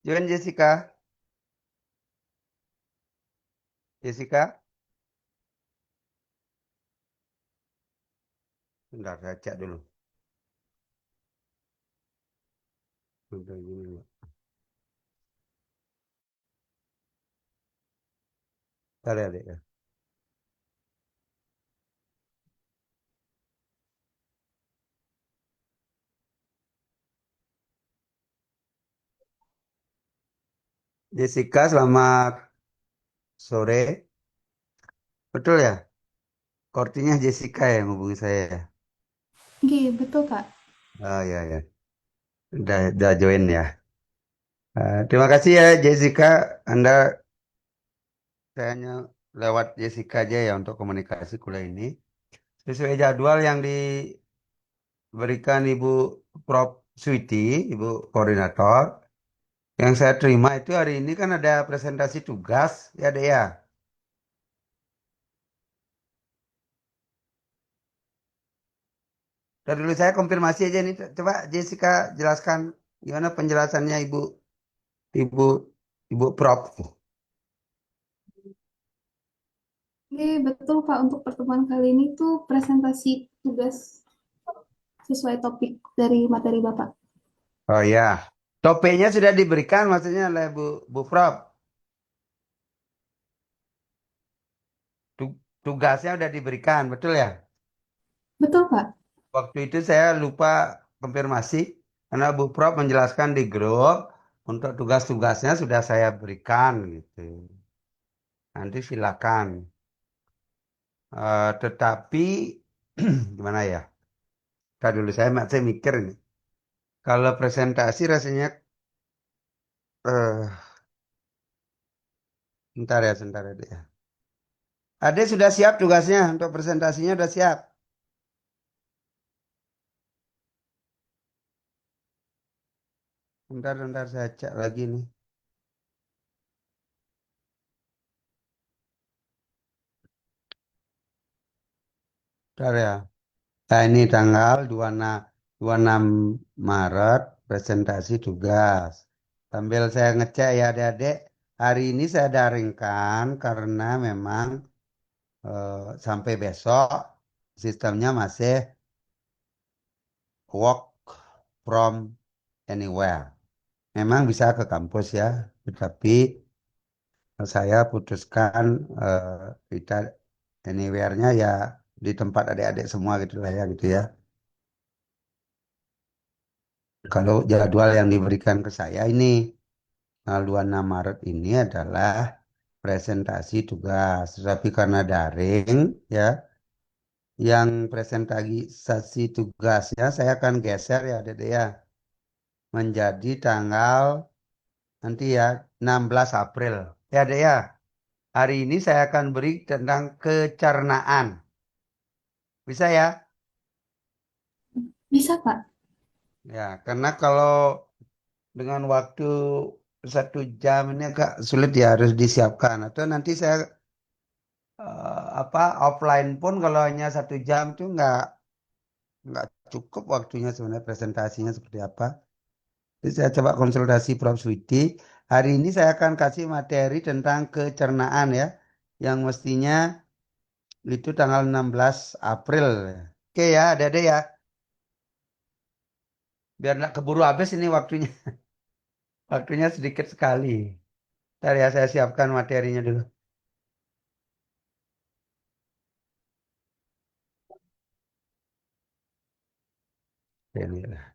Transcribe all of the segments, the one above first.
Join Jessica. Jessica. Bentar, saya cek dulu. Bentar, gini. Bentar ya, Dek, ya. Jessica, selamat sore. Betul ya? Kortinya Jessica yang hubungi saya, ya? Oke, betul Kak. Oh, ya, ya. Udah join ya. Terima kasih ya, Jessica. Anda, saya hanya lewat Jessica aja ya untuk komunikasi kuliah ini. Sesuai jadwal yang diberikan Ibu Prof. Switi, Ibu Koordinator. Yang saya terima itu hari ini kan ada presentasi tugas, ya deh ya. Dari dulu saya konfirmasi aja nih. Coba Jessica jelaskan gimana penjelasannya Ibu, Ibu Prof. Oke, betul Kak. Untuk pertemuan kali ini tuh presentasi tugas sesuai topik dari materi Bapak. Oh ya, topiknya sudah diberikan maksudnya oleh Bu Prof. Tugasnya sudah diberikan, betul ya? Betul Kak. Waktu itu saya lupa konfirmasi karena Bu Prof menjelaskan di grup untuk tugas-tugasnya sudah saya berikan gitu. Nanti silakan. Tetapi gimana ya? Tadi dulu saya masih mikir ini. Kalau presentasi rasanya eh sebentar ya, Dek, ya. Ade sudah siap tugasnya untuk presentasinya sudah siap. Bentar saya cek lagi nih. Bentar ya. Nah, ini tanggal 26 Maret presentasi tugas. Sambil saya ngecek ya adik-adik, hari ini saya daringkan karena memang sampai besok sistemnya masih work from anywhere. Memang bisa ke kampus ya, tetapi saya putuskan kita anywhere-nya ya di tempat adik-adik semua gitu lah ya gitu ya. Kalau jadwal yang diberikan ke saya ini tanggal 26 Maret ini adalah presentasi tugas. Tapi karena daring ya, yang presentasi tugasnya saya akan geser ya Dede ya menjadi tanggal nanti ya 16 April. Ya Dede ya. Hari ini saya akan beri tentang kecernaan. Bisa ya? Bisa Kak. Ya, karena kalau dengan waktu 1 jam ini agak sulit ya harus disiapkan. Atau nanti saya apa offline pun kalau hanya 1 jam tuh nggak cukup waktunya sebenarnya presentasinya seperti apa. Jadi saya coba konsultasi Prof. Switi. Hari ini saya akan kasih materi tentang kecernaan ya, yang mestinya itu tanggal 16 April. Oke ya, ada ya. Biar nggak keburu habis ini waktunya. Waktunya sedikit sekali. Ntar ya saya siapkan materinya dulu. Ini lah.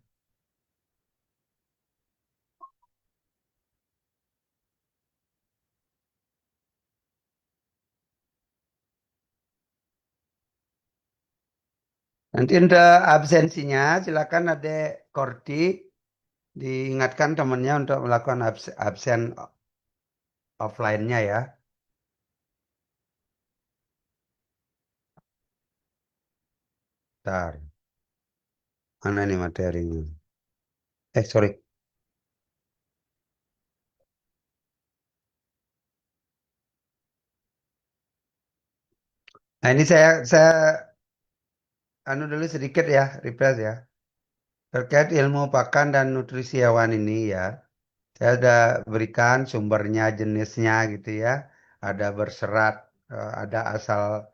Nanti untuk absensinya silakan ada Kordi diingatkan temannya untuk melakukan absen offline-nya ya. Ntar, mana nih materinya? Sorry. Nah, ini saya anu dulu sedikit ya, refresh ya. Terkait ilmu pakan dan nutrisi hewan ini ya. Saya sudah berikan sumbernya, jenisnya gitu ya. Ada berserat, ada asal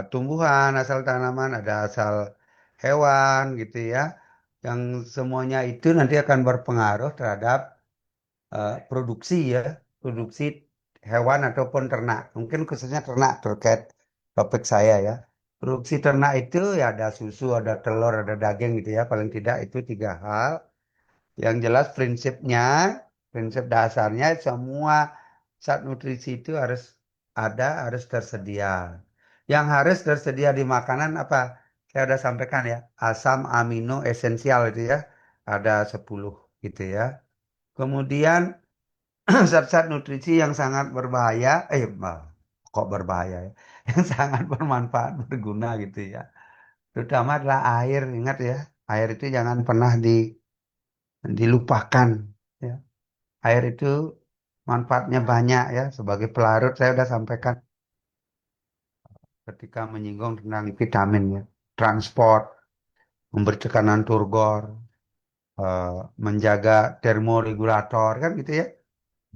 tumbuhan, asal tanaman, ada asal hewan gitu ya. Yang semuanya itu nanti akan berpengaruh terhadap produksi ya, produksi hewan ataupun ternak. Mungkin khususnya ternak terkait topik saya ya. Produksi ternak itu ya ada susu, ada telur, ada daging gitu ya. Paling tidak itu tiga hal. Yang jelas prinsipnya, prinsip dasarnya semua zat nutrisi itu harus ada, harus tersedia. Yang harus tersedia di makanan apa? Saya sudah sampaikan ya, asam amino esensial itu ya. Ada 10 gitu ya. Kemudian zat-zat nutrisi yang sangat berbahaya, kok berbahaya ya, yang sangat bermanfaat, berguna gitu ya. Terutama adalah air, ingat ya, air itu jangan pernah dilupakan. Ya. Air itu manfaatnya banyak ya, sebagai pelarut saya sudah sampaikan ketika menyinggung tentang vitamin ya. Transport, memberi tekanan turgor, eh, menjaga termoregulator kan gitu ya,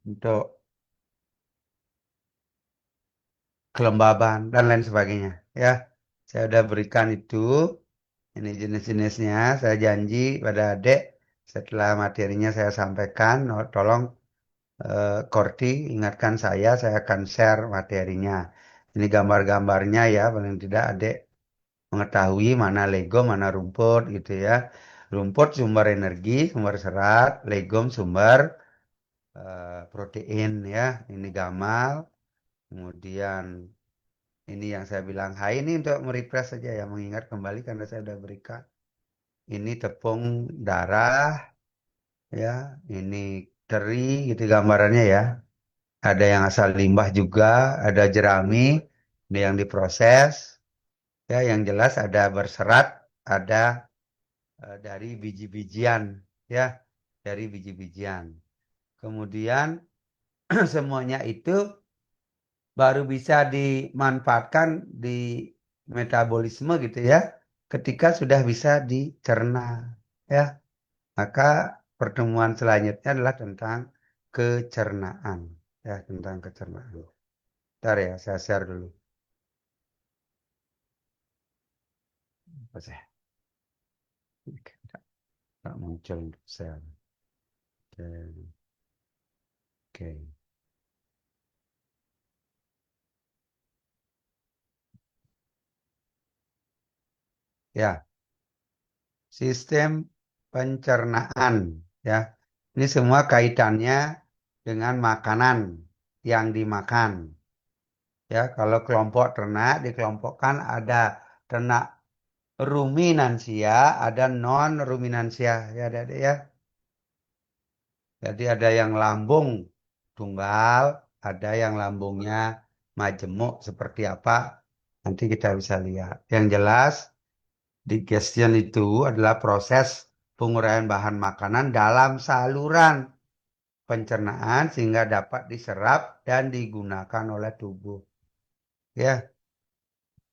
untuk kelembaban dan lain sebagainya ya. Saya udah berikan itu, ini jenis-jenisnya. Saya janji pada adik setelah materinya saya sampaikan, oh, tolong Korti ingatkan saya akan share materinya. Ini gambar-gambarnya ya, paling tidak adik mengetahui mana legum, mana rumput gitu ya. Rumput sumber energi, sumber serat, legum sumber protein ya. Ini gamal, kemudian ini yang saya bilang hai ini untuk merefresh saja ya, mengingat kembali karena saya sudah berikan. Ini tepung darah ya, ini teri gitu gambarannya ya. Ada yang asal limbah juga, ada jerami, ada yang diproses. Ya, yang jelas ada berserat, ada dari biji-bijian ya, dari biji-bijian. Kemudian semuanya itu baru bisa dimanfaatkan di metabolisme gitu ya, ketika sudah bisa dicerna ya. Maka pertemuan selanjutnya adalah tentang kecernaan ya, tentang kecernaan. Bentar ya, saya share dulu. Apa sih? Tak muncul untuk share. Oke, oke. Ya, sistem pencernaan ya. Ini semua kaitannya dengan makanan yang dimakan. Ya, kalau kelompok ternak dikelompokkan ada ternak ruminansia, ada non ruminansia ya, Adik-adik ya. Jadi ada yang lambung tunggal, ada yang lambungnya majemuk seperti apa. Nanti kita bisa lihat. Yang jelas, digestion itu adalah proses penguraian bahan makanan dalam saluran pencernaan sehingga dapat diserap dan digunakan oleh tubuh. Ya.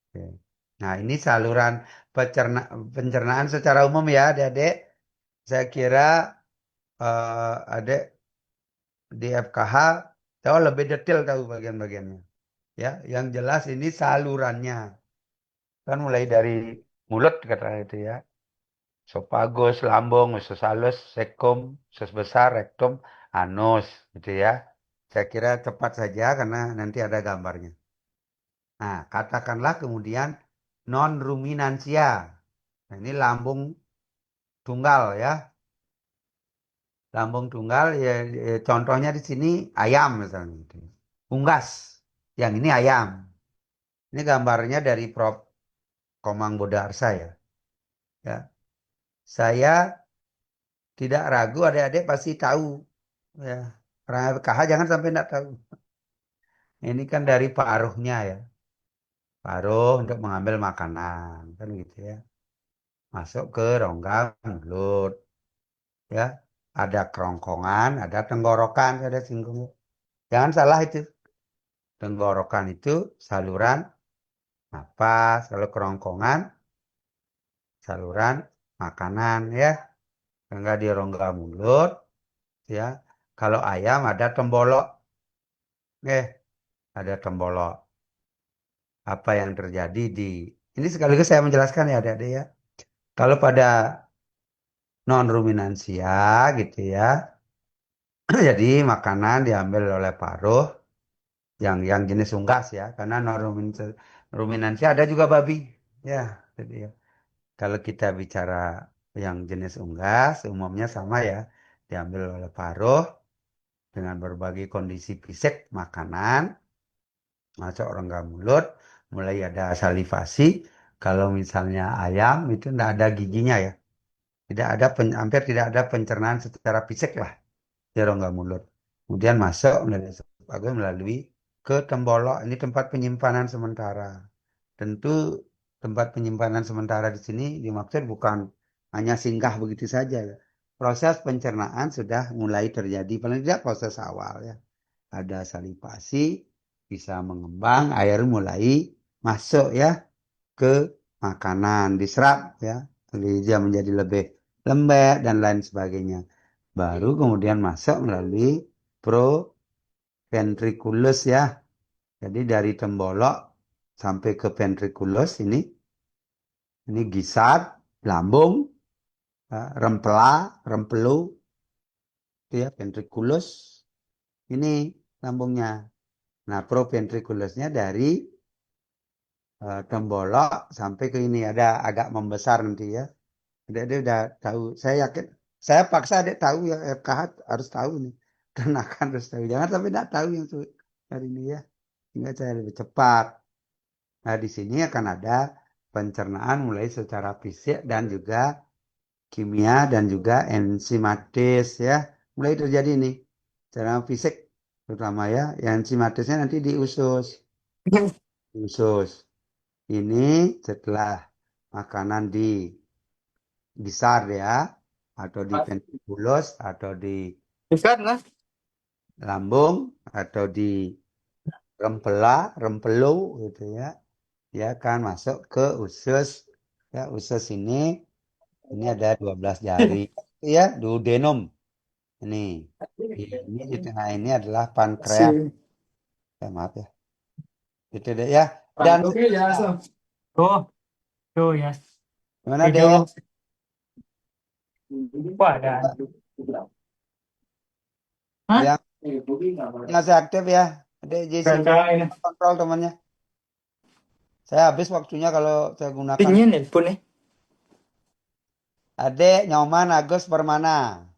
Oke. Nah, ini saluran pencernaan secara umum ya, Adik. Saya kira Adik di FKH tahu lebih detail tahu bagian-bagiannya. Ya, yang jelas ini salurannya. Kan mulai dari mulut kata itu ya. Esophagus, lambung, usus halus, sekum, usus besar, rektum, anus, gitu ya. Saya kira cepat saja karena nanti ada gambarnya. Nah, katakanlah kemudian non ruminansia. Nah, ini lambung tunggal ya. Lambung tunggal ya, contohnya di sini ayam misalnya gitu. Unggas. Yang ini ayam. Ini gambarnya dari Prof. Komang Bodarsa ya. Ya. Saya tidak ragu adik-adik pasti tahu ya. Orang LKH jangan sampai tidak tahu. Ini kan dari paruhnya ya. Paruh untuk mengambil makanan kan gitu ya. Masuk ke rongga mulut ya. Ada kerongkongan, ada tenggorokan, ada singgung. Jangan salah itu. Tenggorokan itu saluran napas, kalau kerongkongan saluran makanan ya. Enggak di rongga mulut ya. Kalau ayam ada tembolok. Ada tembolok. Apa yang terjadi di... Ini sekaligus saya menjelaskan ya adik-adik ya. Kalau pada non ruminansia gitu ya. Jadi makanan diambil oleh paruh yang jenis unggas ya, karena non ruminansia ada juga babi. Ya, jadi ya. Kalau kita bicara yang jenis unggas, umumnya sama ya, diambil oleh paruh dengan berbagai kondisi fisik makanan, masuk rongga mulut, mulai ada salivasi. Kalau misalnya ayam itu tidak ada giginya ya, tidak ada hampir tidak ada pencernaan secara fisik lah di rongga mulut. Kemudian masuk melalui esophagus melalui ke tembolok. Ini tempat penyimpanan sementara. Tentu tempat penyimpanan sementara di sini dimaksud bukan hanya singgah begitu saja ya. Proses pencernaan sudah mulai terjadi, paling tidak proses awal ya. Ada salivasi, bisa mengembang, air mulai masuk ya ke makanan, diserap ya. Jadi dia menjadi lebih lembek dan lain sebagainya. Baru kemudian masuk melalui proventriculus ya. Jadi dari tembolok sampai ke ventriculus ini gisat, lambung, ya, rempela, rempelu, itu ya ventriculus. Ini lambungnya. Nah, proventriculusnya dari tembolok sampai ke ini ada agak membesar nanti ya. Dia udah tahu. Saya yakin. Saya paksa adik tahu ya FKH harus tahu nih. Karena akan harus tahu. Jangan sampai tidak tahu yang hari ini ya. Sehingga saya lebih cepat. Nah, di sini akan ada pencernaan mulai secara fisik dan juga kimia dan juga enzimatis ya. Mulai terjadi nih. Secara fisik terutama ya. Yang enzimatisnya nanti di usus. Usus. Ini setelah makanan di besar ya. Atau di ventriculus atau di Bukan lah. lambung atau di rempela, rempelu gitu ya. Dia akan masuk ke usus. Ya, usus ini ada 12 jari. Ya, duodenum. Ini. Ini di tengah ini adalah pankreas. Si. Ya, maaf ya. Itu deh ya. Dan Oke ya, so. Tuh ya. gimana Video deh? apa ada? Hah? Yang masih aktif ya. Ada JC Kakak ini. kontrol temannya. Saya habis waktunya kalau saya gunakan. Dingin nelpon nih. Adek Nyoman Agus Permana.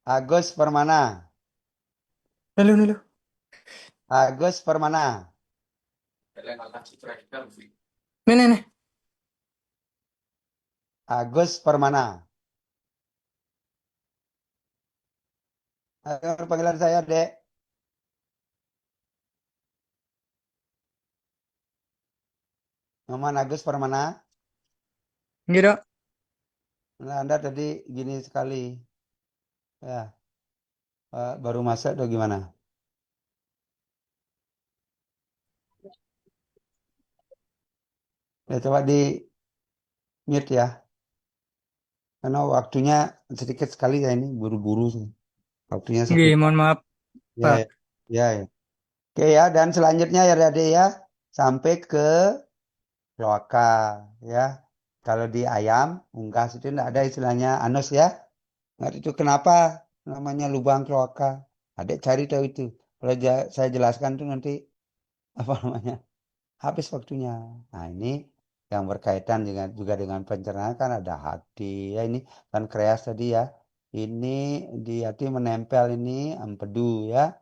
Agus Permana. Halo, halo. Agus Permana. Nih, nih, nih. Agus Permana. Dengar panggilan saya, Dek. Nyoman Agus Permana. Gitu. Nah, Anda tadi gini sekali. Ya, baru masuk atau gimana? Ya, coba di mute ya. Karena waktunya sedikit sekali ya ini, buru-buru sih. Waktunya satu. Gih, mohon maaf, Ya, Pak. ya, ya, ya. Oke ya, dan selanjutnya ya, Dek ya, sampai ke kloaka ya. Kalau di ayam, unggas itu tidak ada istilahnya anus ya. Nggak itu kenapa namanya lubang kloaka. Adik cari tahu itu. Kalau saya jelaskan tuh nanti apa namanya habis waktunya. Nah ini yang berkaitan dengan juga dengan pencernaan kan ada hati ya ini pankreas tadi ya. Ini di hati menempel ini empedu ya.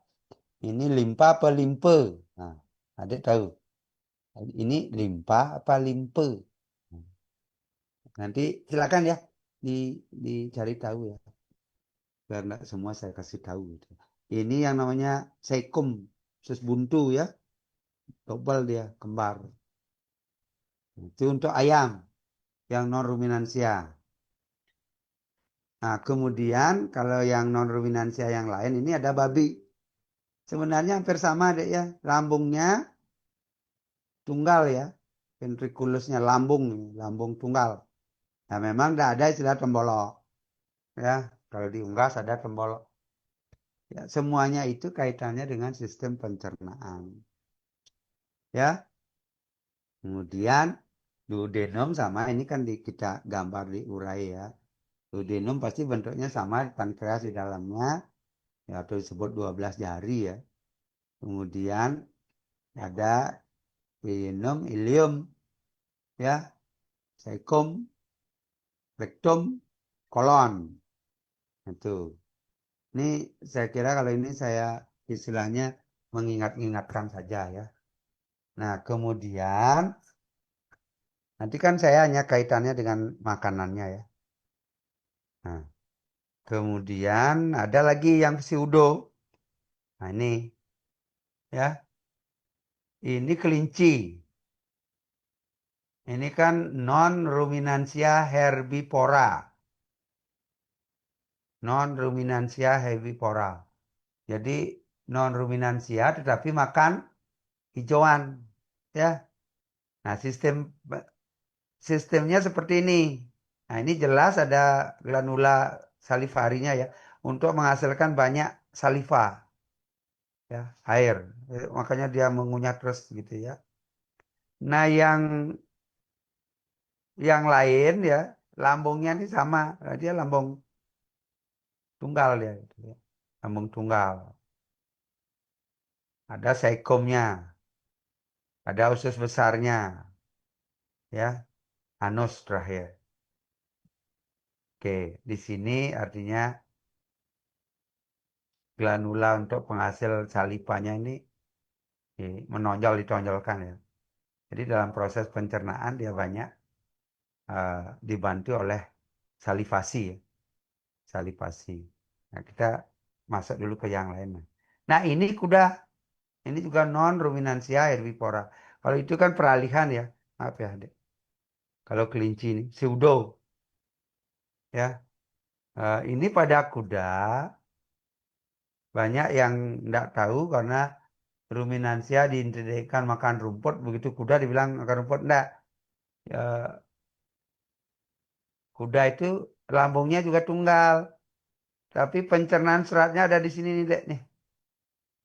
Ini limpa apa limpe? Nah, adik tahu. Ini limpa apa limpe? Nanti silakan ya di dicari tahu ya. Biar nggak semua saya kasih tahu gitu. Ini yang namanya seikum, sus buntu ya, double dia, kembar. Itu untuk ayam yang non ruminansia. Nah, kemudian kalau yang non ruminansia yang lain ini ada babi. Sebenarnya hampir sama deh ya, lambungnya tunggal ya, ventriculusnya lambung, lambung tunggal. Nah, memang tidak ada istilah tembolok ya. Kalau di unggas ada tombol. Ya, semuanya itu kaitannya dengan sistem pencernaan. Ya, kemudian duodenum sama ini kan kita gambar di urai ya. Duodenum pasti bentuknya sama, pankreas di dalamnya, ya, atau disebut 12 jari ya. Kemudian ada yeyunum, ilium, ya, cecum, rektum, kolon. Itu. Ini saya kira kalau ini saya istilahnya mengingat-ingatkan saja ya. Nah, kemudian nanti kan saya hanya kaitannya dengan makanannya ya. Nah, kemudian ada lagi yang pseudo. Nah, ini ya. Ini kelinci. Ini kan non-ruminansia herbivora. Non-ruminansia herbivora. Jadi non-ruminansia tetapi makan hijauan. Ya. Nah, sistemnya seperti ini. Nah, ini jelas ada glanula salivarinya ya untuk menghasilkan banyak saliva ya, air. Makanya dia mengunyah terus gitu ya. Nah, yang lain ya lambungnya ini sama. Nah, dia lambung tunggal dia gitu ya. Lambung tunggal. Ada saikomnya, ada usus besarnya ya, anus terakhir. Oke, di sini artinya glanula untuk penghasil salivanya ini menonjol ditonjolkan ya. Jadi dalam proses pencernaan dia banyak dibantu oleh salivasi ya. Salivasi. Nah, kita masuk dulu ke yang lain. Nah, ini kuda, ini juga non ruminansia herbivora. Kalau itu kan peralihan ya. Maaf ya, Dek. Kalau kelinci ini pseudo ya. Ini pada kuda banyak yang tidak tahu karena ruminansia diindikasikan makan rumput, begitu kuda dibilang makan rumput enggak. Kuda itu lambungnya juga tunggal, tapi pencernaan seratnya ada di sini nih, Dek, nih.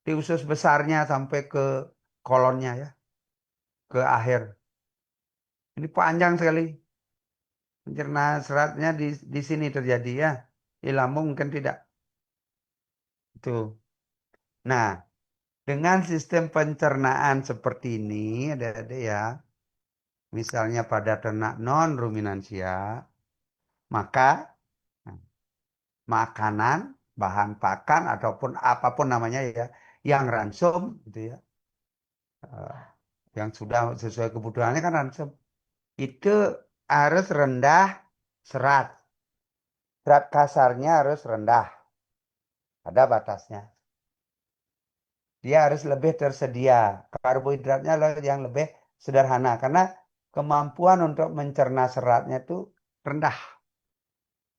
Di usus besarnya sampai ke kolonnya ya, ke akhir. Ini panjang sekali. Pencernaan seratnya di sini terjadi ya. Di lambung mungkin tidak. Itu. Nah, dengan sistem pencernaan seperti ini, ada ya, misalnya pada ternak non ruminansia, maka nah, makanan, bahan pakan ataupun apapun namanya ya, yang ransum gitu ya, eh, yang sudah sesuai kebutuhannya kan ransum, itu harus rendah serat. Serat kasarnya harus rendah, ada batasnya. Dia harus lebih tersedia. Karbohidratnya yang lebih sederhana karena kemampuan untuk mencerna seratnya itu rendah.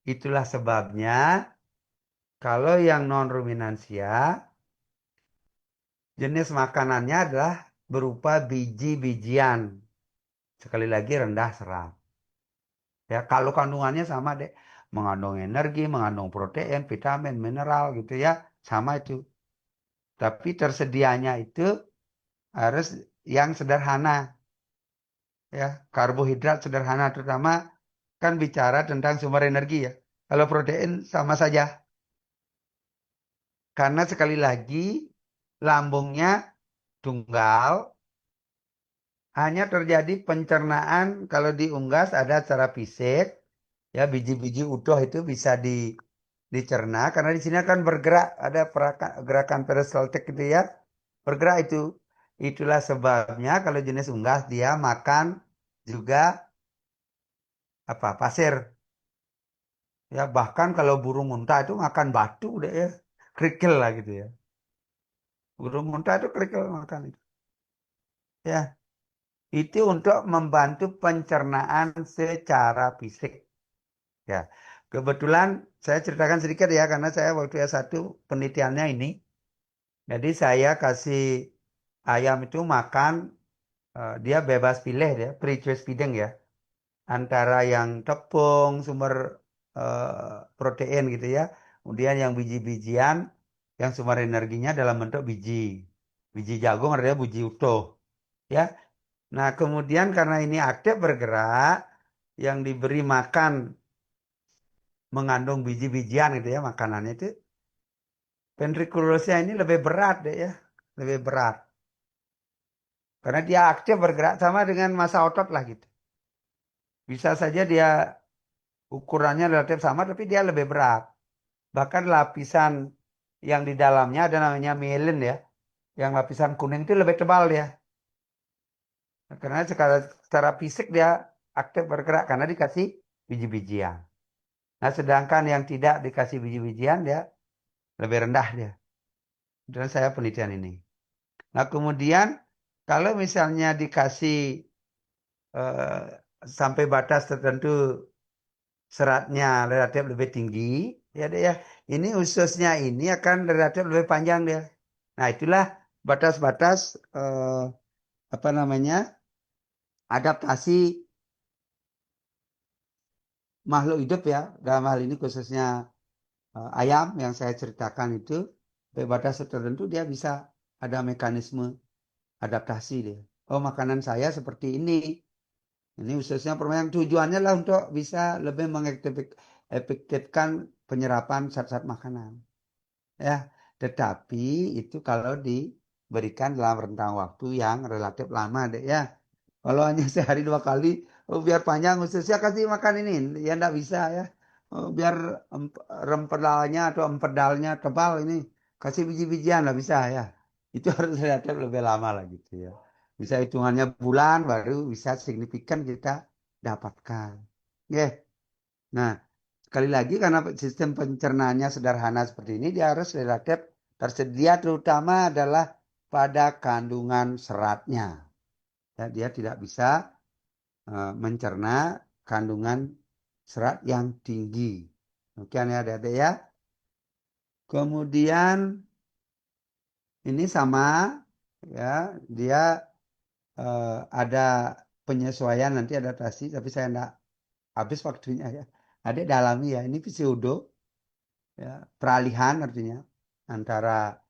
Itulah sebabnya kalau yang non ruminansia jenis makanannya adalah berupa biji-bijian. Sekali lagi rendah serat. Ya, kalau kandungannya sama deh, mengandung energi, mengandung protein, vitamin, mineral gitu ya, sama itu. Tapi tersedianya itu harus yang sederhana, ya, karbohidrat sederhana, terutama kan bicara tentang sumber energi ya. Kalau protein sama saja, karena sekali lagi lambungnya tunggal, hanya terjadi pencernaan kalau di unggas ada secara fisik, ya biji-biji utuh itu bisa dicerna karena di sini akan bergerak, ada gerakan peristaltik gitu ya, bergerak itu. Itulah sebabnya kalau jenis unggas dia makan juga apa pasir. Ya bahkan kalau burung unta itu makan batu deh ya, kerikil lah gitu ya. Burung unta itu kerikil makan itu. Ya, itu untuk membantu pencernaan secara fisik. Ya, kebetulan saya ceritakan sedikit ya karena saya waktu S1 penelitiannya ini. Jadi saya kasih ayam itu makan, dia bebas pilih ya, free choice feeding ya. Antara yang tepung, sumber protein gitu ya. Kemudian yang biji-bijian yang sumber energinya dalam bentuk biji. Biji jagung artinya biji utuh ya. Nah, kemudian karena ini aktif bergerak, yang diberi makan mengandung biji-bijian gitu ya, makanannya itu ventrikulusnya ini lebih berat deh ya, lebih berat. Karena dia aktif bergerak sama dengan massa otot lah gitu. Bisa saja dia ukurannya relatif sama, tapi dia lebih berat. Bahkan lapisan yang di dalamnya ada namanya myelin ya, yang lapisan kuning itu lebih tebal dia. Karena secara fisik dia aktif bergerak karena dikasih biji-bijian. Nah, sedangkan yang tidak dikasih biji-bijian dia lebih rendah dia. Dan saya penelitian ini. Nah, kemudian kalau misalnya dikasih eh, sampai batas tertentu seratnya relatif lebih tinggi, ya deh ya. Ini ususnya ini akan relatif lebih panjang dia. Nah, itulah batas-batas apa namanya? Adaptasi makhluk hidup ya. Dalam hal ini khususnya ayam yang saya ceritakan itu pada batas tertentu dia bisa ada mekanisme adaptasi dia. Oh, makanan saya seperti ini. Ini khususnya permainan tujuannya lah untuk bisa lebih mengefektifkan penyerapan zat-zat makanan. Ya, tetapi itu kalau diberikan dalam rentang waktu yang relatif lama deh ya. Kalau hanya sehari 2 kali, oh, biar panjang khususnya kasih makan ini, ya enggak bisa ya. Oh, biar rempedalnya atau empedalnya tebal ini, kasih biji-bijian lah bisa ya. Itu harus relatif lebih lama lah gitu ya. Bisa hitungannya bulan baru bisa signifikan kita dapatkan. Ya. Nah, sekali lagi karena sistem pencernaannya sederhana seperti ini, dia harus relatif tersedia terutama adalah pada kandungan seratnya. Ya, dia tidak bisa mencerna kandungan serat yang tinggi. Demikian ya adik-adik ya. Kemudian ini sama ya, dia ada penyesuaian nanti adaptasi, tapi saya enggak habis waktunya ya. Adik dalami ya, ini pseudo ya, peralihan artinya antara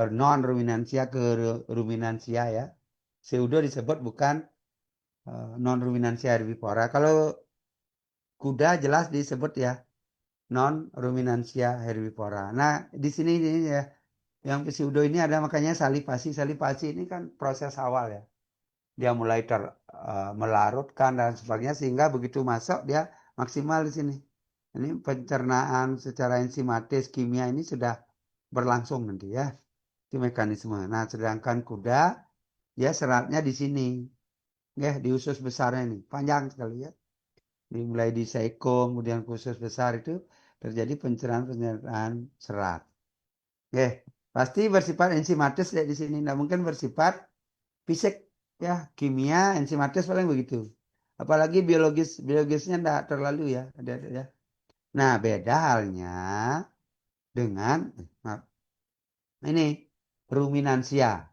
non ruminansia ke ruminansia ya. Pseudo disebut bukan non ruminansia herbivora. Kalau kuda jelas disebut ya non ruminansia herbivora. Nah, di sini ini ya yang pseudo ini ada makanya salivasi. Salivasi ini kan proses awal ya. Dia mulai melarutkan dan sebagainya sehingga begitu masuk dia maksimal di sini. Ini pencernaan secara enzimatis kimia ini sudah berlangsung nanti ya. Itu mekanisme. Nah, sedangkan kuda ya seratnya di sini. Ya, di usus besarnya ini. Panjang sekali ya. Dimulai di saikum, kemudian usus besar itu terjadi pencernaan serat. Oke, pasti bersifat enzimatis ya di sini. Tidak mungkin bersifat fisik ya, kimia, enzimatis paling begitu. Apalagi biologisnya tidak terlalu ya, ya. Nah, beda halnya dengan ini ruminansia.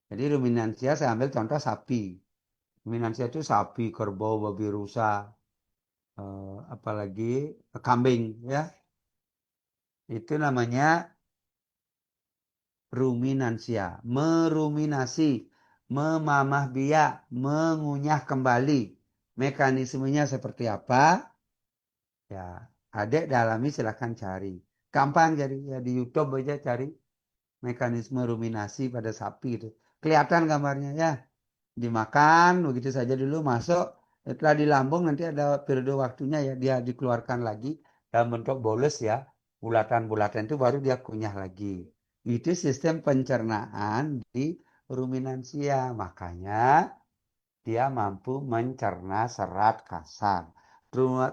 Jadi ruminansia saya ambil contoh sapi. Ruminansia itu sapi, kerbau, babi rusa, apalagi kambing ya. Itu namanya ruminansia, meruminasi, memamah biak, mengunyah kembali. Mekanismenya seperti apa? Ya, adik dalami silahkan cari. Gampang jadi ya di YouTube aja cari mekanisme ruminasi pada sapi itu. Kelihatan gambarnya ya. Dimakan begitu saja dulu masuk. Setelah di lambung nanti ada periode waktunya ya dia dikeluarkan lagi dalam bentuk bolus ya. Bulatan-bulatan itu baru dia kunyah lagi. Itu sistem pencernaan di ruminansia. Makanya dia mampu mencerna serat kasar.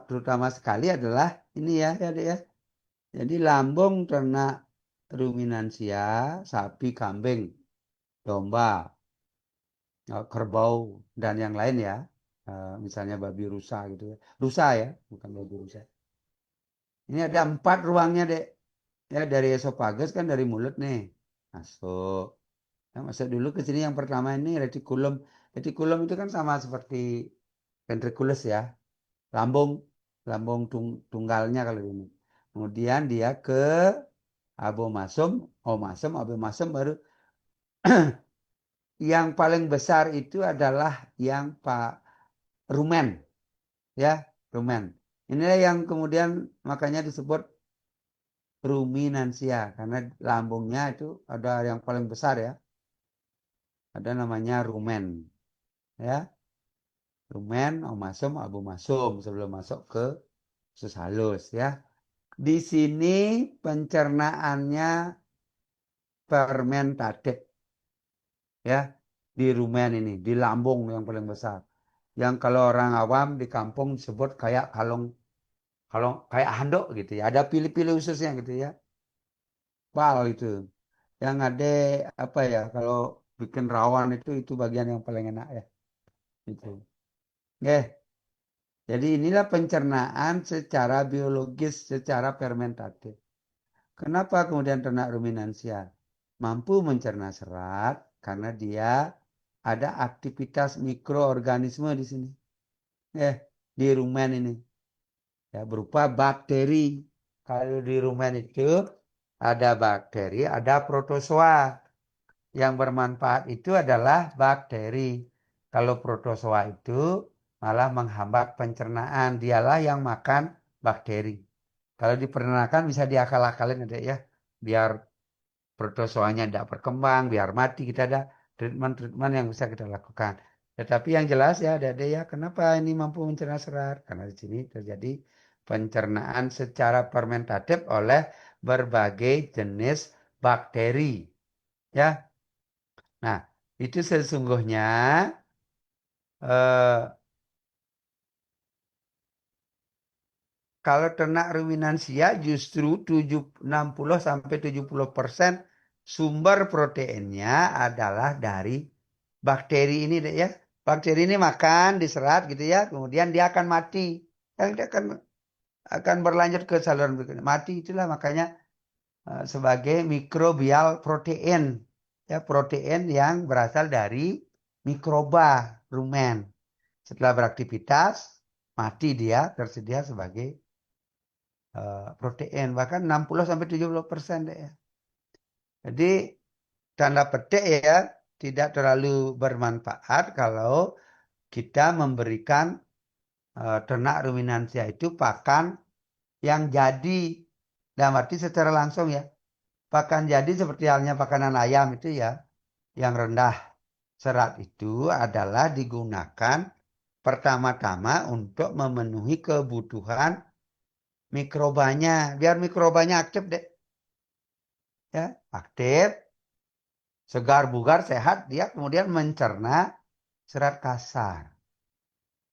Terutama sekali adalah ini ya, ya. Jadi lambung ternak ruminansia, sapi, kambing, domba, kerbau, dan yang lain ya. Misalnya babi rusa gitu ya. Rusa ya, bukan babi rusa. Ini ada 4 ruangnya, Dek. Ya, dari esofagus kan dari mulut nih. Masuk. Nah, masuk dulu ke sini yang pertama ini retikulum. Retikulum itu kan sama seperti ventriculus ya. Lambung lambung tunggalnya kalau ini. Kemudian dia ke abomasum, omasum, abomasum baru yang paling besar itu adalah yang rumen, ya, rumen. Inilah yang kemudian makanya disebut ruminansia karena lambungnya itu ada yang paling besar ya, ada namanya rumen, ya, rumen, omasum, abomasum sebelum masuk ke usus halus, ya. Di sini pencernaannya fermentatif, ya, di rumen ini, di lambung yang paling besar. Yang kalau orang awam di kampung disebut kayak kalong, kalau kayak handuk gitu ya, ada pilih-pilih ususnya gitu ya, pal itu. Yang ada apa ya, kalau bikin rawan itu bagian yang paling enak ya, itu. Oke, jadi inilah pencernaan secara biologis, secara fermentatif. Kenapa kemudian ternak ruminansia mampu mencerna serat? Karena dia ada aktivitas mikroorganisme di sini, di rumen ini, ya, berupa bakteri. Kalau di rumen itu ada bakteri, ada protozoa. Yang bermanfaat itu adalah bakteri. Kalau protozoa itu malah menghambat pencernaan, dialah yang makan bakteri. Kalau di peternakan bisa diakal-akalin ada ya, biar protozoanya tidak berkembang, biar mati, kita ada treatment-treatment yang bisa kita lakukan. Tetapi yang jelas ya ada ya, kenapa ini mampu mencerna serat? Karena di sini terjadi pencernaan secara fermentatif oleh berbagai jenis bakteri, ya. Nah, itu sesungguhnya eh, kalau ternak ruminansia justru 60-70% sumber proteinnya adalah dari bakteri ini deh ya. Bakteri ini makan, diserap gitu ya, kemudian dia akan mati. Yang dia akan berlanjut ke saluran berikutnya. Mati itulah makanya sebagai mikrobial protein. Ya, protein yang berasal dari mikroba rumen. Setelah beraktivitas, mati dia tersedia sebagai protein. Bahkan 60-70% deh ya. Jadi tanda petik ya, tidak terlalu bermanfaat kalau kita memberikan ternak ruminansia itu pakan yang jadi. Dalam arti secara langsung ya. Pakan jadi seperti halnya pakanan ayam itu ya, yang rendah serat itu adalah digunakan pertama-tama untuk memenuhi kebutuhan mikrobanya. Biar mikrobanya aktif deh. Ya, aktif, segar bugar, sehat, dia kemudian mencerna serat kasar.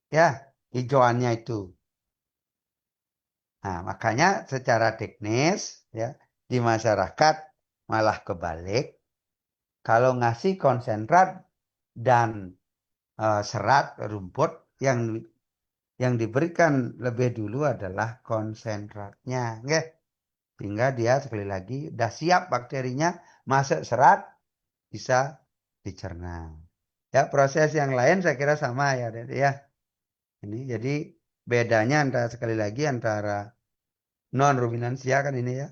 Ya, hijauannya itu. Nah, makanya secara teknis ya di masyarakat malah kebalik. Kalau ngasih konsentrat dan serat rumput yang diberikan lebih dulu adalah konsentratnya, nggih. Sehingga dia sekali lagi udah siap bakterinya masuk serat bisa dicerna. Ya, proses yang lain saya kira sama ya, Dede, ya. Ini jadi bedanya antara sekali lagi antara non ruminansia kan ini ya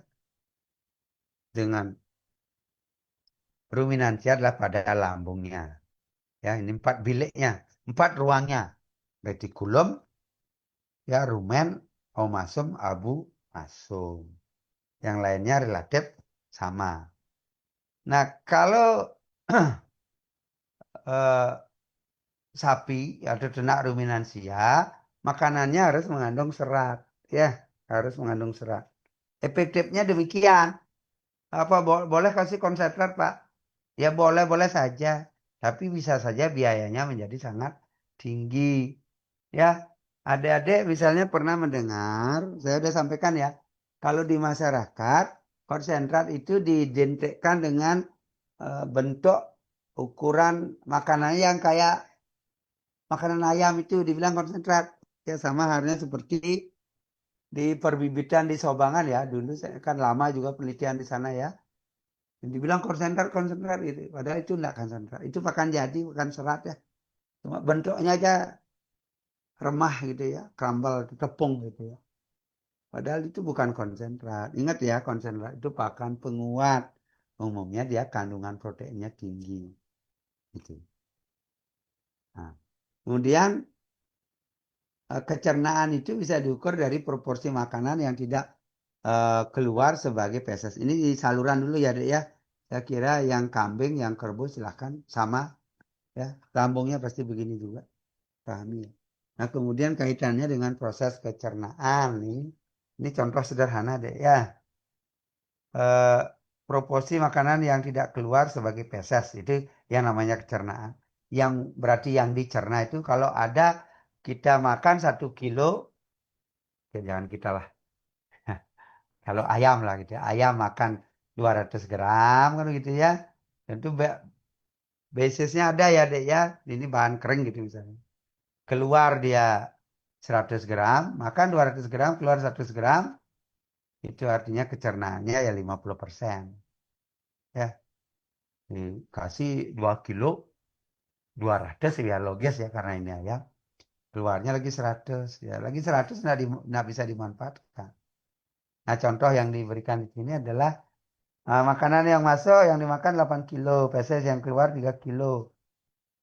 dengan ruminansia adalah pada lambungnya. Ya, ini 4 biliknya, 4 ruangnya. Retikulum, ya, rumen, omasum, abu, masum. Yang lainnya relatif sama. Nah, kalau sapi atau ternak ruminansia, makanannya harus mengandung serat, ya, harus mengandung serat. Efektifnya demikian. Apa boleh kasih konsentrat, Pak? Ya boleh-boleh saja, tapi bisa saja biayanya menjadi sangat tinggi. Ya, adik-adik misalnya pernah mendengar, saya sudah sampaikan ya, kalau di masyarakat konsentrat itu diidentikan dengan bentuk ukuran makanan yang kayak makanan ayam itu dibilang konsentrat. Ya sama halnya seperti di perbibitan di Sobangan ya, dulu saya kan lama juga penelitian di sana ya. Yang dibilang konsentrat itu, padahal itu enggak konsentrat. Itu pakan jadi, bukan serat ya. Cuma bentuknya aja remah gitu ya, crumble, tepung gitu ya. Padahal itu bukan konsentrat. Ingat ya, konsentrat itu pakan penguat. Umumnya dia kandungan proteinnya tinggi. Gitu. Nah, kemudian kecernaan itu bisa diukur dari proporsi makanan yang tidak keluar sebagai feses. Ini di saluran dulu ya, Dek ya. Saya kira yang kambing, yang kerbau silahkan sama ya. Lambungnya pasti begini juga. Pahami ya. Nah, kemudian kaitannya dengan proses kecernaan nih. Ini contoh sederhana, Dek ya. eh, Proporsi makanan yang tidak keluar sebagai feses itu yang namanya kecernaan. Yang berarti yang dicerna itu kalau ada kita makan 1 kilo, ya jangan kita lah. Kalau ayam lah gitu ya. Ayam makan 200 gram kan gitu ya. Tentu basisnya ada ya dek ya. Ini bahan kering gitu misalnya. Keluar dia 100 gram, makan 200 gram, keluar 100 gram. Itu artinya kecernaannya ya 50%. Ya, dikasih 2 kilo 200 ya logis ya karena ini ayam. Keluarnya lagi 100 ya lagi 100 nggak bisa dimanfaatkan. Nah contoh yang diberikan di sini adalah makanan yang masuk yang dimakan 8 kilo, feses yang keluar 3 kilo.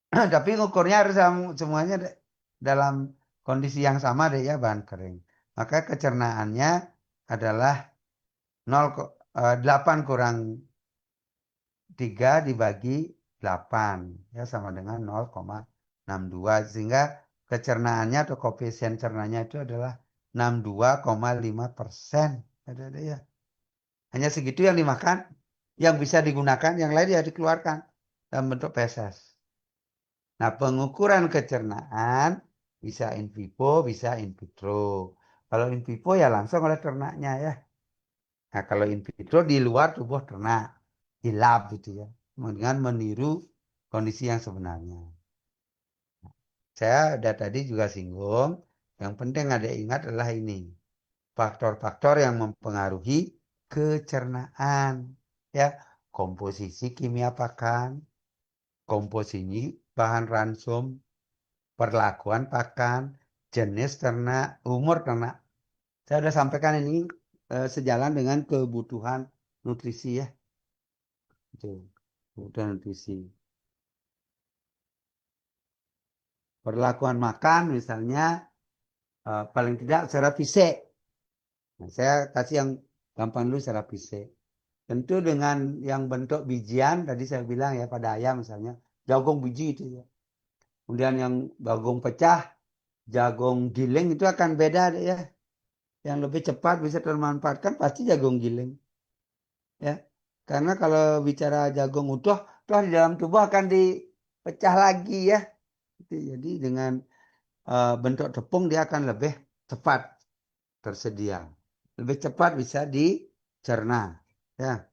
Tapi ngukurnya harus semuanya dalam kondisi yang sama deh ya bahan kering. Maka kecernaannya adalah 8 kurang 3 dibagi 8 ya sama dengan 0,62 sehingga kecernaannya atau koefisien cernanya itu adalah 62,5%. Ada ya. Hanya segitu yang dimakan, yang bisa digunakan, yang lain ya dikeluarkan dalam bentuk feses. Nah, pengukuran kecernaan bisa in vivo, bisa in vitro. Kalau in vivo ya langsung oleh ternaknya ya. Nah, kalau in vitro di luar tubuh ternak, di lab gitu ya. Dengan meniru kondisi yang sebenarnya. Saya ada tadi juga singgung, yang penting ada ingat adalah ini. Faktor-faktor yang mempengaruhi kecernaan. Ya, komposisi kimia pakan, komposisi bahan ransum, perlakuan pakan, jenis ternak, umur ternak. Saya sudah sampaikan ini sejalan dengan kebutuhan nutrisi ya. Itu, kebutuhan nutrisi. Perlakuan makan misalnya paling tidak secara fisik. Nah, saya kasih yang gampang dulu secara fisik. Tentu dengan yang bentuk bijian, tadi saya bilang ya pada ayam misalnya, jagung biji itu ya. Kemudian yang jagung pecah, jagung giling itu akan beda deh ya. Yang lebih cepat bisa termanfaatkan pasti jagung giling. Ya. Karena kalau bicara jagung utuh, toh di dalam tubuh akan dipecah lagi ya. Jadi dengan bentuk tepung dia akan lebih cepat tersedia. Lebih cepat bisa dicerna. Ya.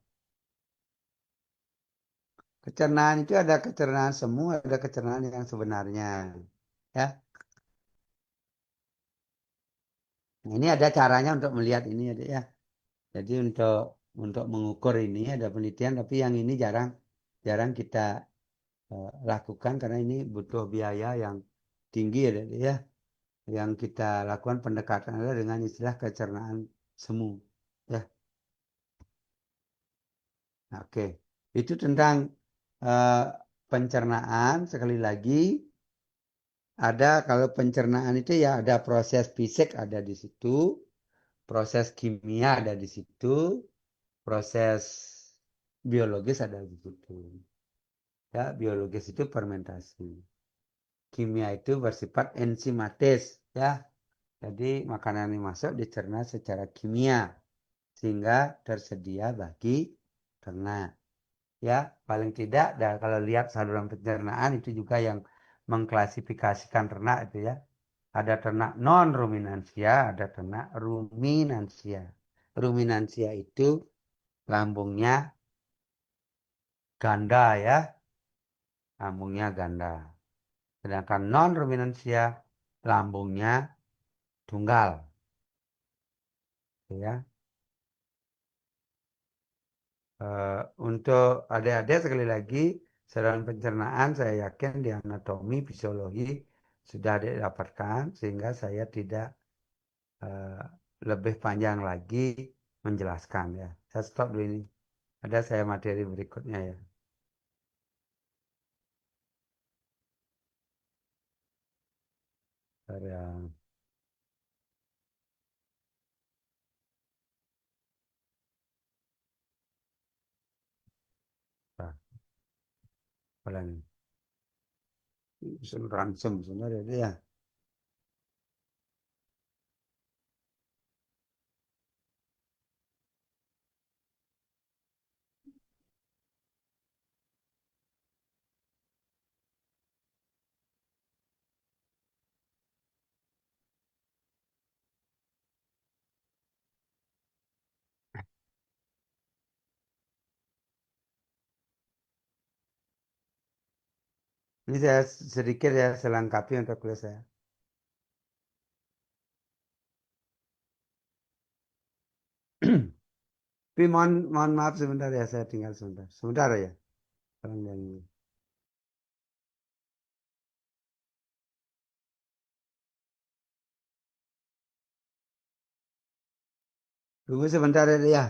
Kecernaan itu ada kecernaan semu, ada kecernaan yang sebenarnya. Ya. Nah, ini ada caranya untuk melihat ini ya. Jadi untuk mengukur ini ada penelitian, tapi yang ini jarang jarang kita lakukan karena ini butuh biaya yang tinggi ya. Yang kita lakukan pendekatan adalah dengan istilah kecernaan semu. Ya. Nah, oke. Itu tentang eh, pencernaan sekali lagi. Ada kalau pencernaan itu ya ada proses fisik ada di situ, proses kimia ada di situ, proses biologis ada di situ. Ya, biologis itu fermentasi. Kimia itu bersifat enzimatis, ya. Jadi makanan yang masuk dicerna secara kimia sehingga tersedia bagi ternak. Ya, paling tidak dan kalau lihat saluran pencernaan itu juga yang mengklasifikasikan ternak itu ya. Ada ternak non ruminansia, ada ternak ruminansia. Ruminansia itu lambungnya ganda ya, lambungnya ganda. Sedangkan non ruminansia lambungnya tunggal, ya. Untuk adik-adik sekali lagi, saluran pencernaan saya yakin di anatomi, fisiologi sudah didapatkan sehingga saya tidak eh, lebih panjang lagi menjelaskan ya. Saya stop dulu ini. Ada saya materi berikutnya ya. Saya apa lagi? Ransom sebenarnya dia. Ini saya sedikit ya selengkapi untuk kuliah saya. Tapi mohon maaf sebentar ya, saya tinggal sebentar. Sebentar ya. Tolong yang ini. Tunggu sebentar ya.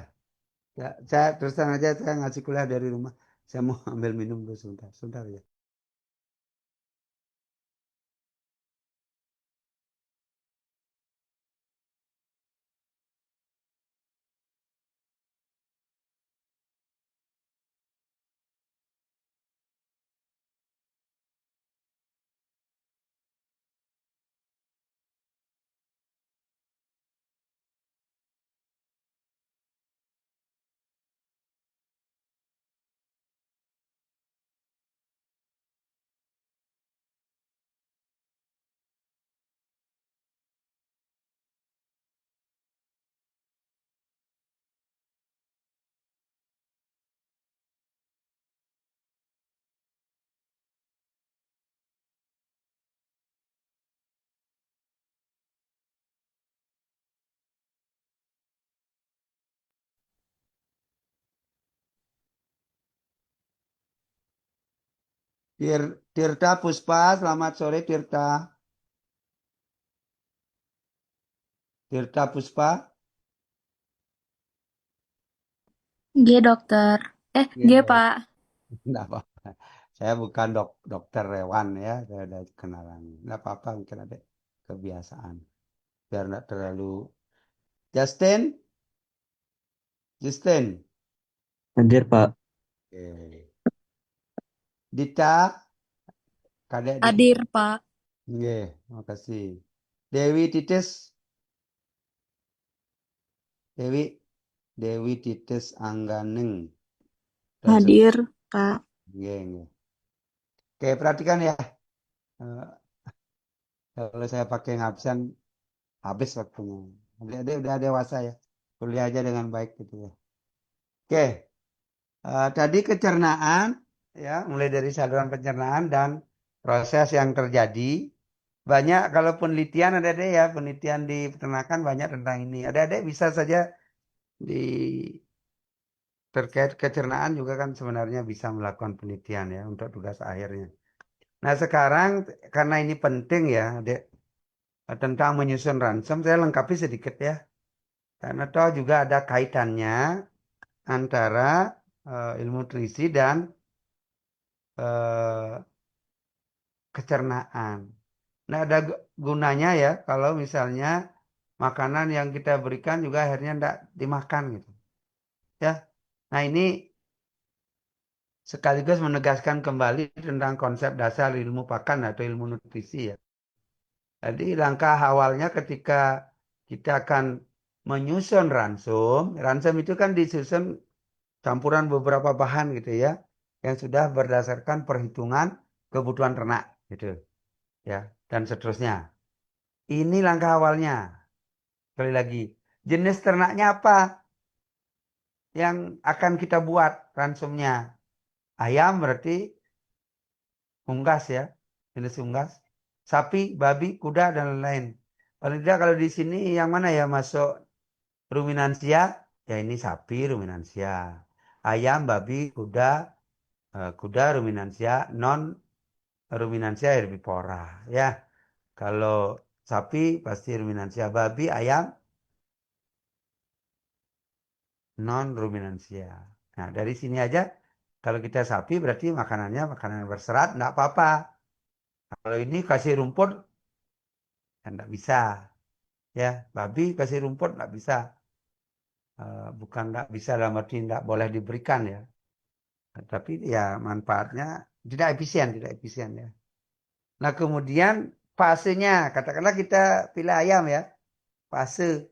Ya, saya terus terang aja saya ngasih kuliah dari rumah. Saya mau ambil minum dulu sebentar. Sebentar ya. Tirta Puspa, selamat sore Tirta. Tirta Puspa. G dokter. G Iya, Pak. enggak apa-apa. Saya bukan dokter hewan ya, saya ada kenalan. Enggak apa-apa, mungkin ada kebiasaan. Biar enggak terlalu. Justin, Justin. Hadir, Pak. Oke. Dita, kadek Dita. Hadir Pak. Oke, makasih. Dewi Titis, Dewi, Dewi Titis Angganeng. Dan Hadir Pak. Oke, oke. Oke, perhatikan ya. Eh, Kalau saya pakai ngabsen, habis waktunya. Adik-adik udah dewasa ya. Kuliah aja dengan baik gitu ya. Oke, tadi kecernaan, ya, mulai dari saluran pencernaan dan proses yang terjadi. Banyak kalau penelitian ada-ada ya, penelitian di peternakan banyak tentang ini. Ada-ada bisa saja di terkait kecernaan juga kan sebenarnya bisa melakukan penelitian ya untuk tugas akhirnya. Nah sekarang karena ini penting ya, Dek, tentang menyusun ransom, saya lengkapi sedikit ya. Karena toh juga ada kaitannya antara ilmu nutrisi dan eh, kecernaan. Nah, ada gunanya ya kalau misalnya makanan yang kita berikan juga akhirnya tidak dimakan gitu. Ya. Nah, ini sekaligus menegaskan kembali tentang konsep dasar ilmu pakan atau ilmu nutrisi ya. Jadi langkah awalnya ketika kita akan menyusun ransum, ransum itu kan disusun campuran beberapa bahan gitu ya, yang sudah berdasarkan perhitungan kebutuhan ternak gitu ya, dan seterusnya. Ini langkah awalnya. Sekali lagi, jenis ternaknya apa yang akan kita buat ransumnya? Ayam berarti unggas ya, jenis unggas. Sapi, babi, kuda, dan lain-lain. Paling tidak kalau di sini yang mana ya masuk ruminansia? Ya ini sapi ruminansia. Ayam, babi, kuda, kuda ruminansia, non ruminansia herbivora. Ya, Kalau sapi pasti ruminansia, babi, ayam non ruminansia. Nah, dari sini aja kalau kita sapi berarti makanannya makanan berserat, enggak apa-apa. Kalau ini kasih rumput, ya enggak bisa. Ya, babi kasih rumput enggak bisa. Bukan enggak bisa dalam arti enggak boleh diberikan ya. Tapi ya manfaatnya tidak efisien ya. Nah, kemudian fasenya, katakanlah kita pilih ayam ya, fase.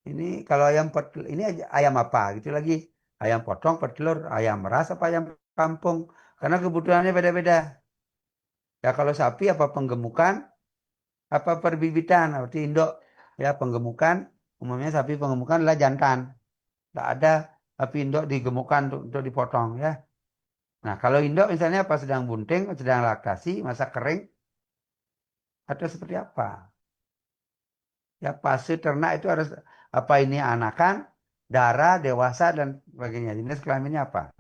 Ini kalau ayam ini ayam apa gitu lagi. Ayam potong, petelur, ayam ras apa ayam kampung. Karena kebutuhannya beda-beda. Ya kalau sapi apa penggemukan, apa perbibitan, berarti induk. Ya penggemukan, umumnya sapi penggemukan adalah jantan. Tidak ada sapi induk digemukkan untuk dipotong ya. Nah kalau induk misalnya pas sedang bunting, sedang laktasi, masa kering, atau seperti apa? Ya fase ternak itu harus apa ini anakan, darah, dewasa dan sebagainya. Jenis kelaminnya apa?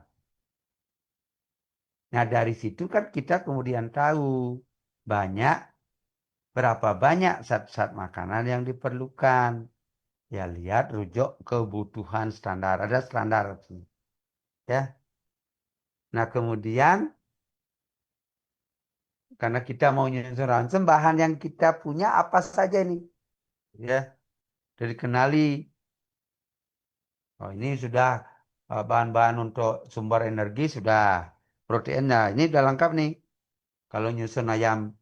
Nah dari situ kan kita kemudian tahu banyak berapa banyak zat-zat makanan yang diperlukan. Ya lihat rujuk kebutuhan standar. Ada standar ya. Nah kemudian karena kita mau nyusun ransum bahan yang kita punya apa saja nih ya. Dari kenali oh ini sudah bahan-bahan untuk sumber energi sudah proteinnya ini udah lengkap nih. Kalau nyusun ayam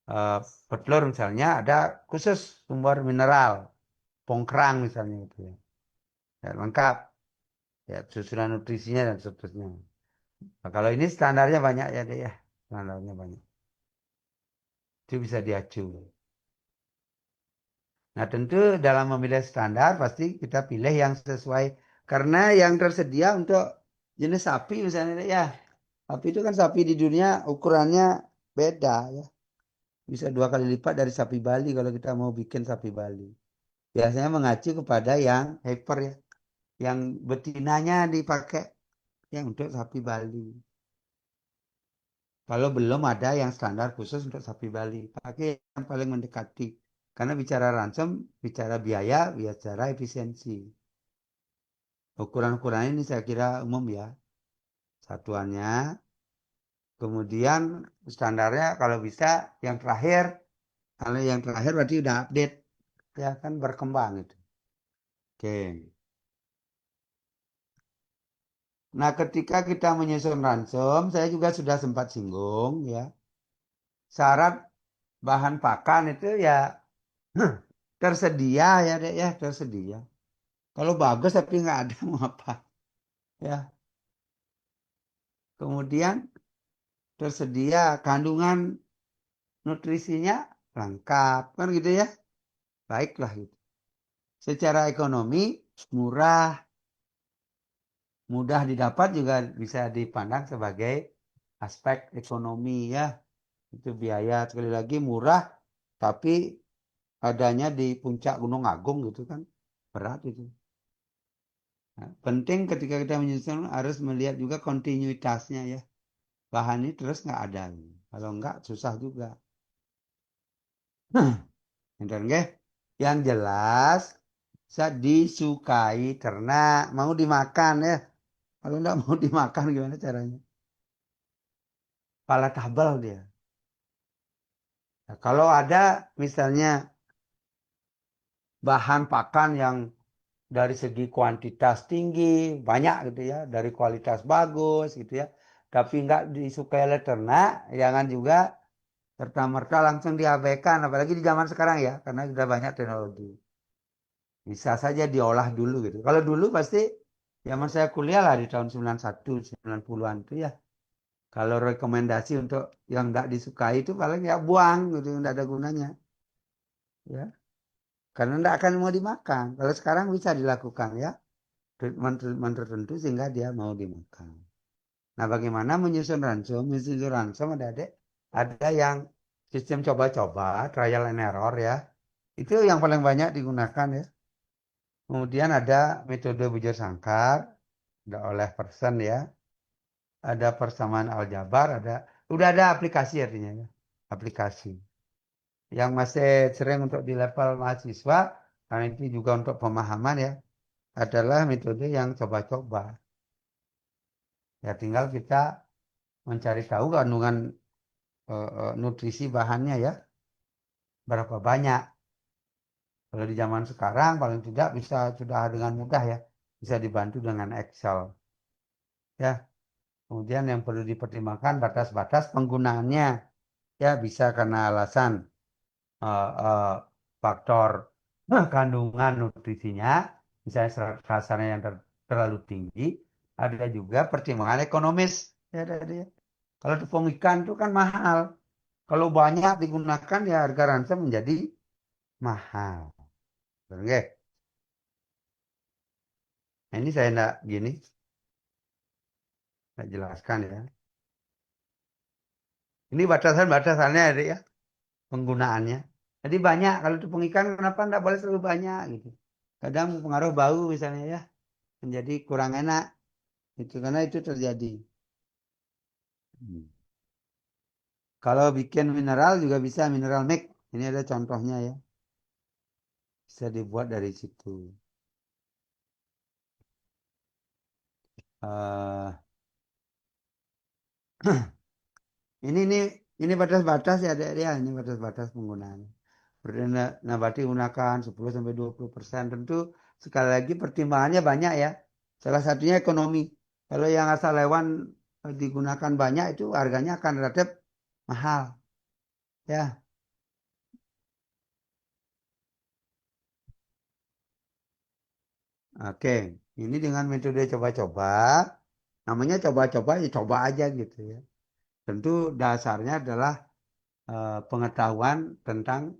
eh, petelur misalnya ada khusus sumber mineral, pongkrang misalnya gitu ya. Ya, lengkap ya susunan nutrisinya dan seterusnya. Nah, kalau ini standarnya banyak ya deh ya, standarnya banyak. Itu bisa diacu. Nah tentu dalam memilih standar pasti kita pilih yang sesuai karena yang tersedia untuk jenis sapi misalnya ya. Sapi itu kan sapi di dunia ukurannya beda ya. Bisa 2 kali lipat dari sapi Bali kalau kita mau bikin sapi Bali. Biasanya mengacu kepada yang hyper ya. Yang betinanya dipakai yang untuk sapi Bali. Kalau belum ada yang standar khusus untuk sapi Bali. Pakai yang paling mendekati. Karena bicara ransom, bicara biaya, bicara efisiensi. Ukuran-ukuran ini saya kira umum ya. Satuannya. Kemudian standarnya kalau bisa yang terakhir. Kalau yang terakhir berarti udah update. Ya kan berkembang itu. Oke. Nah, ketika kita menyusun ransom, saya juga sudah sempat singgung ya. Syarat bahan pakan itu ya tersedia ya, Dek ya, tersedia. Kalau bagus tapi nggak ada mau apa ya. Kemudian tersedia kandungan nutrisinya lengkap kan gitu ya. Baiklah gitu. Secara ekonomi murah, mudah didapat juga bisa dipandang sebagai aspek ekonomi ya. Itu biaya sekali lagi murah tapi adanya di puncak Gunung Agung gitu kan berat itu. Nah, penting ketika kita menyusun harus melihat juga kontinuitasnya ya. Bahan ini terus nggak ada. Kalau nggak susah juga. Enten nggih? Yang jelas bisa disukai ternak, mau dimakan ya. Kalau nggak mau dimakan gimana caranya? Pala tabel dia. Nah, kalau ada misalnya bahan pakan yang dari segi kuantitas tinggi, banyak gitu ya, dari kualitas bagus gitu ya, tapi nggak disukai oleh ternak, jangan juga serta-merta langsung diabaikan, apalagi di zaman sekarang ya, karena sudah banyak teknologi. Bisa saja diolah dulu gitu. Kalau dulu pasti zaman saya kuliah lah di tahun 91, 90-an itu ya. Kalau rekomendasi untuk yang nggak disukai itu paling ya buang gitu, nggak ada gunanya. Ya, karena nggak akan mau dimakan. Kalau sekarang bisa dilakukan ya, treatment tertentu sehingga dia mau dimakan. Nah, bagaimana menyusun ransom? Menyusun ransom adik-adik, ada yang sistem coba-coba, trial and error ya. Itu yang paling banyak digunakan ya. Kemudian ada metode bujur sangkar, ada oleh person ya. Ada persamaan aljabar, udah ada aplikasi artinya ya. aplikasi. Yang masih sering untuk di level mahasiswa, karena itu juga untuk pemahaman ya, adalah metode yang coba-coba. Ya tinggal kita mencari tahu kandungan nutrisi bahannya ya, berapa banyak. Kalau di zaman sekarang paling tidak bisa sudah dengan mudah ya, bisa dibantu dengan Excel. Ya, kemudian yang perlu dipertimbangkan batas-batas penggunaannya. Ya, bisa karena alasan eh, eh, faktor kandungan nutrisinya, misalnya kasarnya yang terlalu tinggi, ada juga pertimbangan ekonomis. Ya, ya. Kalau tepung ikan itu kan mahal. Kalau banyak digunakan ya harga ransom menjadi mahal. Oke. Nah, ini saya enggak gini, enggak jelaskan ya. Ini batasan-batasannya ada ya, penggunaannya. Jadi banyak, kalau tepung ikan kenapa enggak boleh terlalu banyak gitu. Kadang pengaruh bau misalnya ya, menjadi kurang enak. Itu karena itu terjadi. Hmm. Kalau bikin mineral juga bisa mineral make. Ini ada contohnya ya. Bisa dibuat dari situ. Eh, ini batas-batas ya, adik ya. Ini batas-batas penggunaan. Protein nabati gunakan 10-20%. Tentu sekali lagi pertimbangannya banyak ya. Salah satunya ekonomi. Kalau yang asal hewan digunakan banyak itu harganya akan relatif mahal. Ya, oke. Ini dengan metode coba-coba. Namanya coba-coba ya coba aja gitu ya. Tentu dasarnya adalah pengetahuan tentang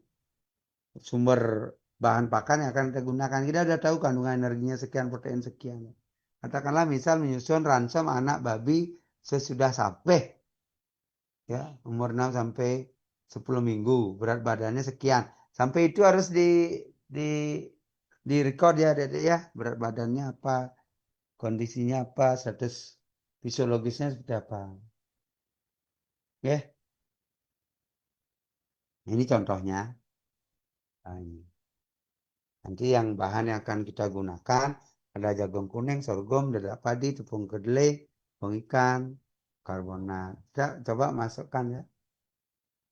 sumber bahan pakan yang akan kita gunakan. Kita sudah tahu kandungan energinya sekian, protein sekian. Katakanlah misal menyusun ransom anak babi sesudah sampai ya umur 6 sampai 10 minggu, berat badannya sekian. Sampai itu harus di di record ya, Dek, ya, berat badannya apa, kondisinya apa, status fisiologisnya seperti apa. Oke, ini contohnya. Nah, ini. Nanti yang bahan yang akan kita gunakan ada jagung kuning, sorghum, dedak padi, tepung kedelai, tepung ikan, karbonat. Kita coba masukkan ya.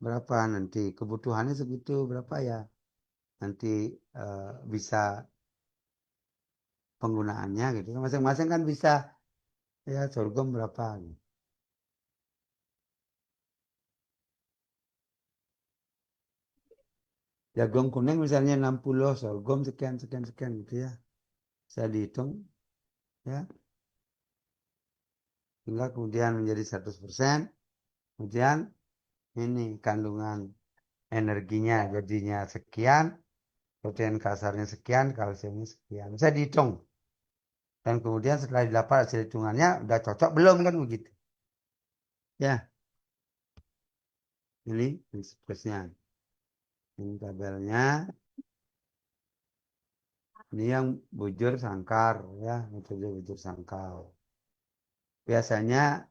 Berapa nanti kebutuhannya segitu berapa ya? Nanti bisa penggunaannya gitu. Masing-masing kan bisa ya sorghum berapa gitu. Jagung kuning misalnya 60, sorghum sekian sekian sekian gitu ya. Saya dihitung ya. Hingga kemudian menjadi 100%. Kemudian ini kandungan energinya jadinya sekian, protein kasarnya sekian, kalsiumnya sekian. Bisa dihitung. Dan kemudian setelah didapat hasil hitungannya udah cocok belum kan begitu. Ya, ini prinsipnya. Ini tabelnya. Ini yang bujur sangkar ya, metode bujur sangkar. Biasanya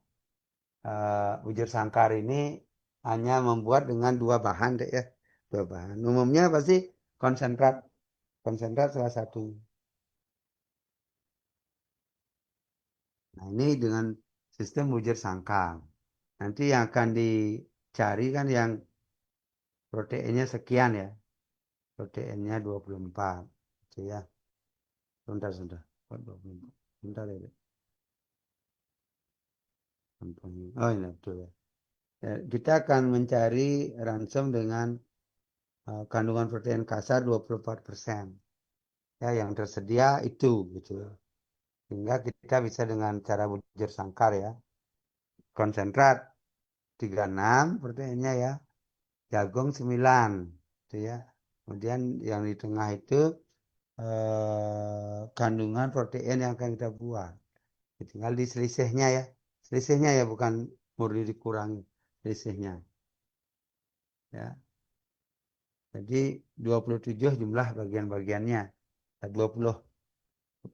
bujur sangkar ini hanya membuat dengan dua bahan deh ya, dua bahan. Umumnya pasti konsentrat, konsentrat salah satu. Nah ini dengan sistem bujur sangkar. Nanti yang akan dicari kan yang proteinnya sekian ya, proteinnya 24, gitu ya. Sebentar. Oh, 24. Bentar ya. Contohnya. Oh ini betul ya. Ya, kita akan mencari ransom dengan kandungan protein kasar 24%. Ya, yang tersedia itu gitu. Sehingga kita bisa dengan cara bujur sangkar ya. Konsentrat 36 proteinnya ya. Jagung 9 gitu ya. Kemudian yang di tengah itu kandungan protein yang akan kita buat. Tinggal di selisihnya ya. Selisihnya ya bukan murni dikurangi. Selisihnya. Ya. Jadi 27 jumlah bagian-bagiannya. 20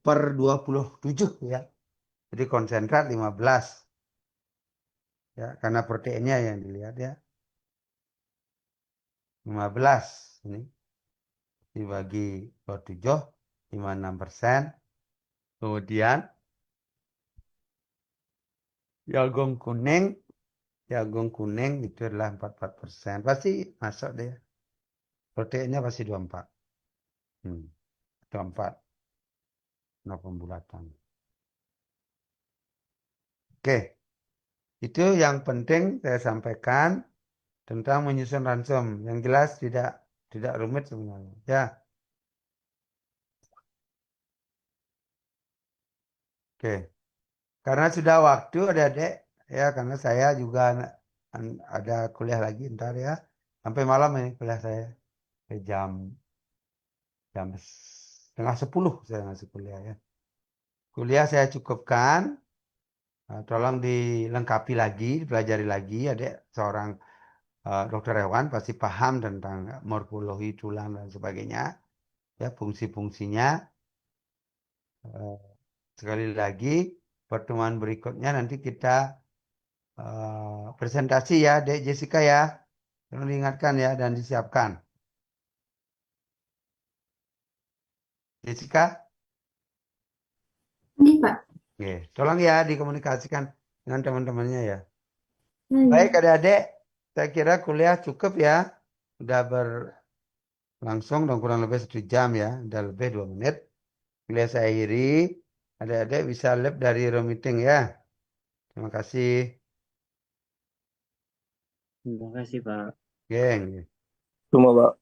per 27 ya. Jadi konsentrat 15. Ya, karena proteinnya yang dilihat ya. 15 ini dibagi 27, 56%. Kemudian jagung kuning itu adalah 44%. Pasti masuk deh. Proteinnya pasti 24. 24. No pembulatan. Oke. Itu yang penting saya sampaikan tentang menyusun ransum. Yang jelas tidak rumit sebenarnya. Ya. Oke. Karena sudah waktu adik-adik ya, karena saya juga ada kuliah lagi ntar ya. Sampai malam ini kuliah saya. Sampai jam setengah 10 saya masih kuliah ya. Kuliah saya cukupkan. Tolong dilengkapi lagi, dipelajari lagi. Adik seorang dokter hewan pasti paham tentang morfologi tulang dan sebagainya. Ya, fungsi-fungsinya. Eh, Sekali lagi, pertemuan berikutnya nanti kita presentasi ya, Dek Jessica ya. Tolong diingatkan ya dan disiapkan. Jessica, Ini Pak. oke. Tolong ya dikomunikasikan dengan teman-temannya ya. Ya, Baik ya. adik-adik, saya kira kuliah cukup ya. Udah berlangsung dan kurang lebih 1 jam ya. Udah lebih 2 menit. Kuliah saya akhiri. Adik-adik bisa lab dari room meeting ya. Terima kasih. Terima kasih, Pak. Geng. Cuma Pak.